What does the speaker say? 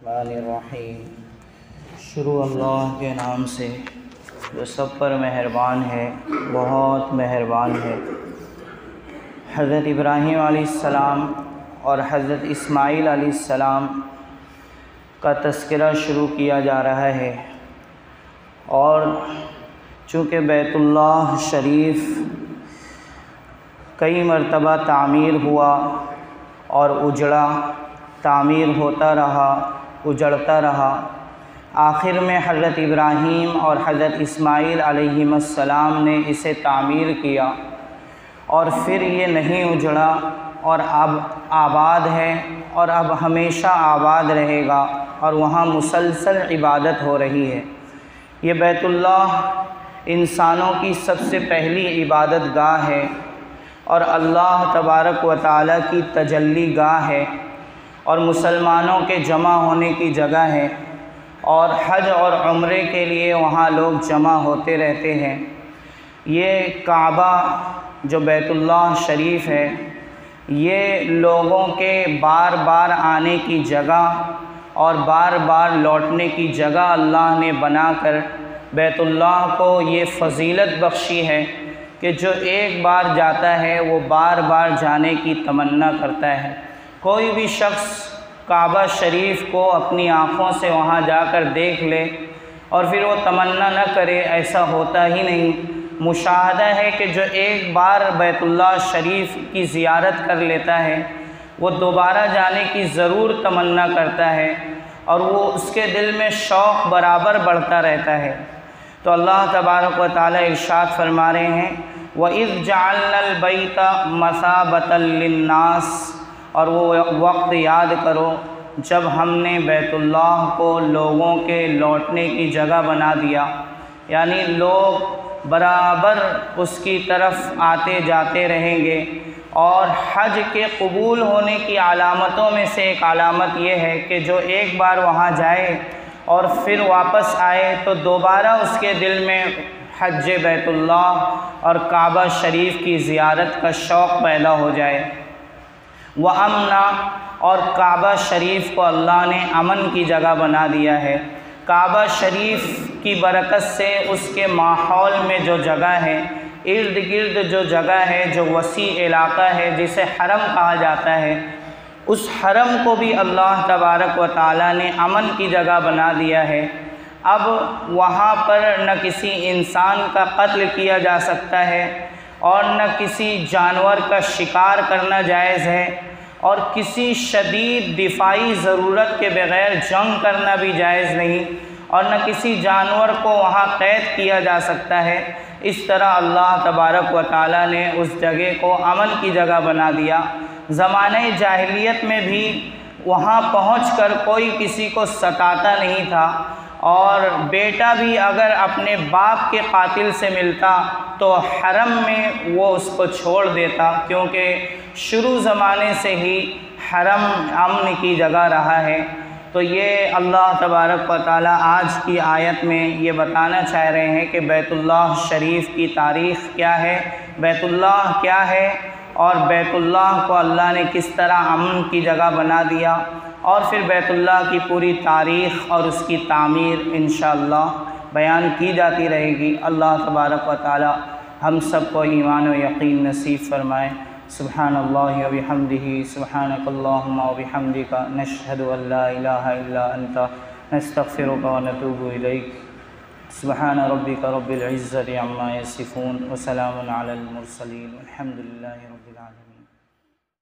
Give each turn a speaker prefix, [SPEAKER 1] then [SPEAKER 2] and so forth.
[SPEAKER 1] रहीम। शुरू अल्लाह के नाम से जो सब पर मेहरबान है, बहुत मेहरबान है। हज़रत इब्राहीम अलैहिस्सलाम और हज़रत इस्माईल अलैहिस्सलाम का तज़किरा शुरू किया जा रहा है और चूँकि बैतुल्लाह शरीफ कई मरतबा तामीर हुआ और उजड़ा, तामीर होता रहा, उजड़ता रहा, आखिर में हज़रत इब्राहीम और हज़रत इस्माईल अलैहिस्सलाम ने इसे तामीर किया और फिर ये नहीं उजड़ा और अब आबाद है और अब हमेशा आबाद रहेगा और वहाँ मुसलसल इबादत हो रही है। ये बैतुल्लाह इंसानों की सबसे पहली इबादत गाह है और अल्लाह तबारक व तआला की तजल्ली गाह है और मुसलमानों के जमा होने की जगह है और हज और उम्रे के लिए वहाँ लोग जमा होते रहते हैं। ये काबा जो बैतुल्लाह शरीफ है, ये लोगों के बार बार आने की जगह और बार बार लौटने की जगह अल्लाह ने बनाकर बैतुल्लाह को ये फ़जीलत बख्शी है कि जो एक बार जाता है वो बार बार जाने की तमन्ना करता है। कोई भी शख्स काबा शरीफ को अपनी आँखों से वहाँ जाकर देख ले और फिर वो तमन्ना न करे, ऐसा होता ही नहीं। मुशाहदा है कि जो एक बार बैतुल्लाह शरीफ की ज़ियारत कर लेता है वो दोबारा जाने की ज़रूर तमन्ना करता है और वो उसके दिल में शौक़ बराबर बढ़ता रहता है। तो अल्लाह तबारक व तआला इरशाद फरमा रहे हैं, वइज़ जअलनल बैता मसाबतल लिन्नास, और वो वक्त याद करो जब हमने बैतुल्लाह को लोगों के लौटने की जगह बना दिया, यानी लोग बराबर उसकी तरफ आते जाते रहेंगे। और हज के कबूल होने की अलामतों में से एक अलामत ये है कि जो एक बार वहाँ जाए और फिर वापस आए तो दोबारा उसके दिल में हज बैतुल्लाह और काबा शरीफ की ज़ियारत का शौक़ पैदा हो जाए। व अमना, और काबा शरीफ को अल्लाह ने अमन की जगह बना दिया है। काबा शरीफ की बरकत से उसके माहौल में जो जगह है, इर्द गिर्द जो जगह है, जो वसी इलाका है जिसे हरम कहा जाता है, उस हरम को भी अल्लाह तबारक व तआला ने अमन की जगह बना दिया है। अब वहाँ पर न किसी इंसान का कत्ल किया जा सकता है और न किसी जानवर का शिकार करना जायज़ है और किसी शदीद दिफाई ज़रूरत के बग़ैर जंग करना भी जायज़ नहीं और न किसी जानवर को वहाँ क़ैद किया जा सकता है। इस तरह अल्लाह तबारक व तआला ने उस जगह को अमन की जगह बना दिया। ज़माने जाहिलियत में भी वहाँ पहुँचकर कोई किसी को सताता नहीं था और बेटा भी अगर अपने बाप के कातिल से मिलता तो हरम में वो उसको छोड़ देता, क्योंकि शुरू ज़माने से ही हरम अमन की जगह रहा है। तो ये अल्लाह तबारक व तआला आज की आयत में ये बताना चाह रहे हैं कि बैतुल्लाह शरीफ की तारीख़ क्या है, बैतुल्लाह क्या है और बैतुल्लाह को अल्लाह ने किस तरह अमन की जगह बना दिया और फिर बैतुल्लाह की पूरी तारीख़ और उसकी तामीर इंशाअल्लाह बयान की जाती रहेगी। अल्लाह तबारक व तआला हम सब को ईमान व यकीन नसीब फ़रमाए। सुब्हानल्लाहि व बिहम्दिही, सुब्हानकल्लाहुम्मा व बिहम्दिका, नशहदु अल्ला इलाहा इल्ला अंता, नस्तग़फिरुका व नतूबु इलैक। सुब्हान रब्बिका रब्बिल इज़्ज़ति अम्मा यसिफ़ून व सलामुन अलल मुरसलीन, वल्हम्दुलिल्लाहि रब्बिल आलमीन।